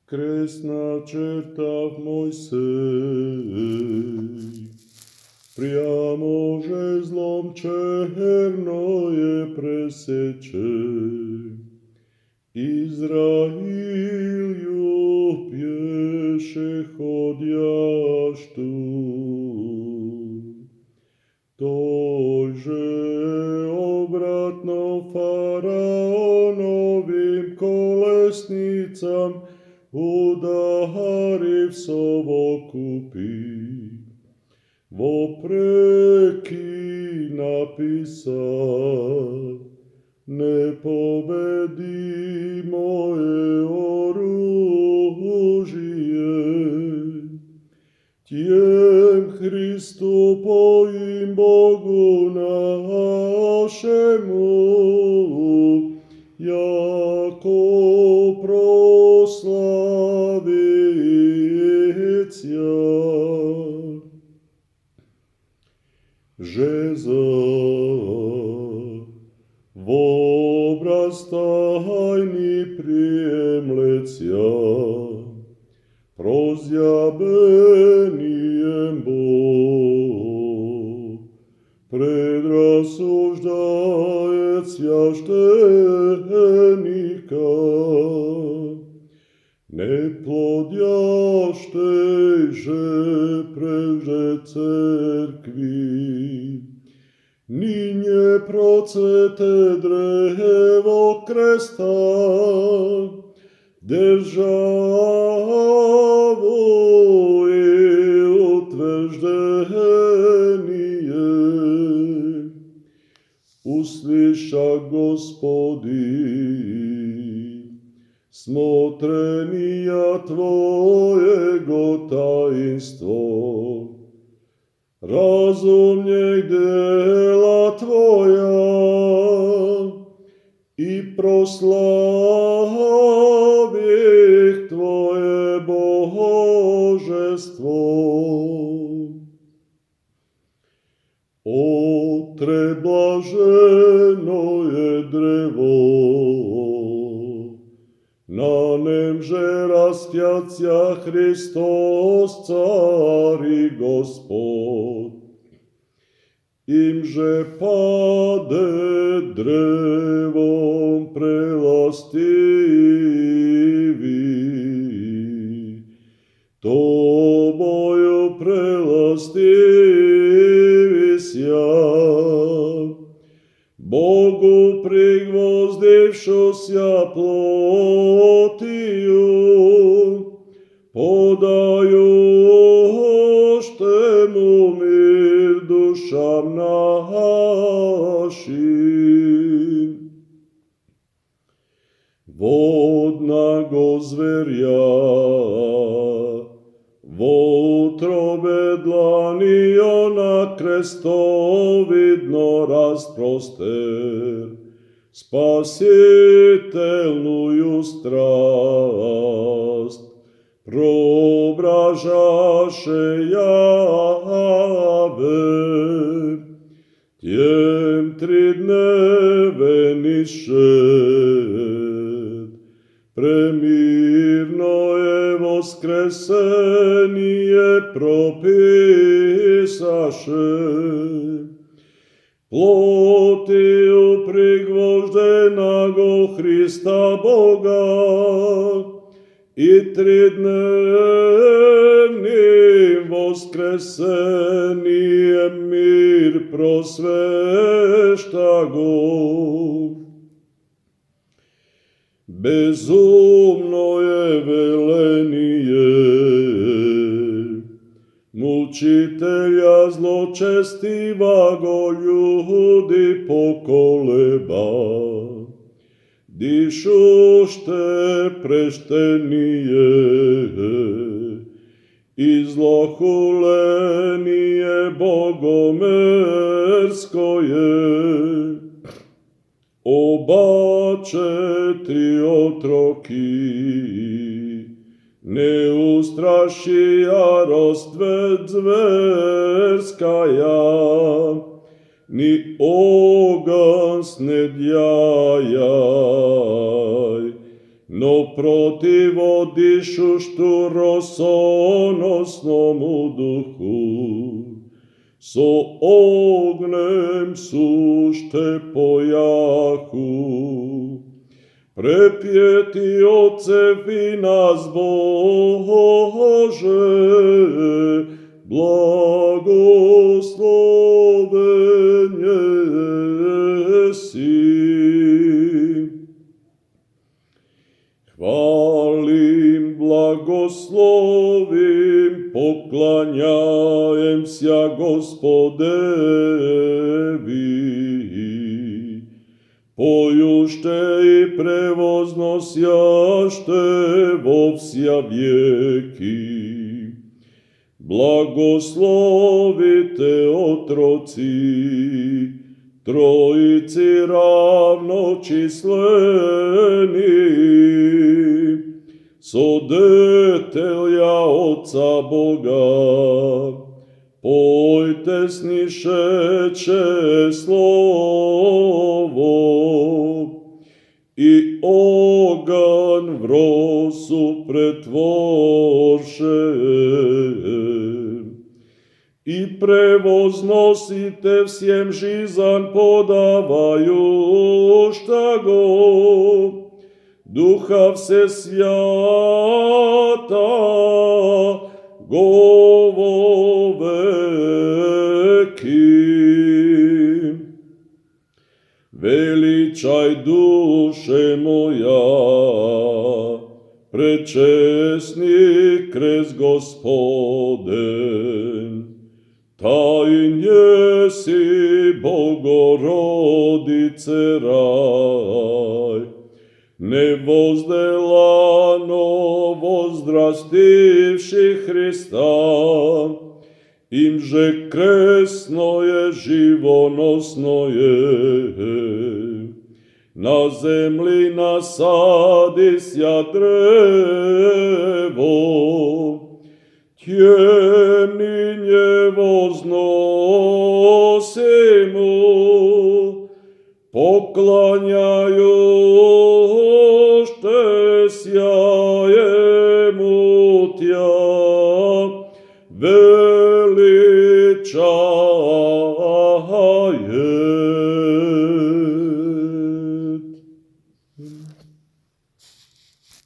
Kresna čerta Mojsej, priamo žezlom černo je preseče. Izrail ju pješe hodjaštu, tojže obratno faraonovim kolesnicam udariv sovokupi. Vopreki napisal, nepobedi moje oružje. Tjem Hristu pojim Bogu našemu, jako proslavicja. Žezal, v obraz tajni prijemlecia, prozjabenijem Bog, predrasuždajec svjaštenika, neplodjaštejže preže cerkvi, ni nie procete drevo kresta, državu i utvrđenije. Usliša Gospodin, smotrenija tvojego tajinstvo, razumnjeg dela tvoja i proslavih tvoje božestvo. Otre blaženo je drevo, na nemže rastjacija Hristos, car i Gospod. Imže pade drevom prelastivi, tobою prelastivi sja. Bogu prigvozdivšoся plotiju, podajušte mu mir dušam našim. Vodnago zverja, vo utrobe dlani ona krestovidno rasproster, spasitelnuju strast probražaše jave. Tjem 3 dneve nišed, premirno je voskresenije propisaše. Plotiju prigvoždenago Hrista Boga i 3-dnevnim voskresenijem mir prosveštago. Bezumno je velenije mučitelja zločestivago ljudi pokoleba, dišušte preštenije i zlohulenije bogomerskoje. Oba 4 otroki ne ustraši jarost zverskaja, ni ogan snedjajaj, no protivodišu rosonosnomu duhu, so ognem sušte pojahu. Prepjeti ocevi nas Bože, blagosloven jesi. Hvalim, blagoslovim, poklanjajem sja Gospodevi. Pojušte i prevozno sjašte vo vsja vjeki. Blagoslovite otroci, trojici ravnočisleni, so detelja Oca Boga, pojte snišeće slovo i ogan v rosu pretvorše. I prevoznosite vsjem žizan podavajušta go, duha vse svjata govoveki. Veličaj duše moja, prečesni krest Gospoden. Tajn jesi, Bogorodice, raj, nevozdelano vozdrastivši Hrista, imže kresno je, živonosno je. Na zemlji nasadisja drevo, tjemninje voznosimo, poklanjajušte sjajemu tja, veličajmo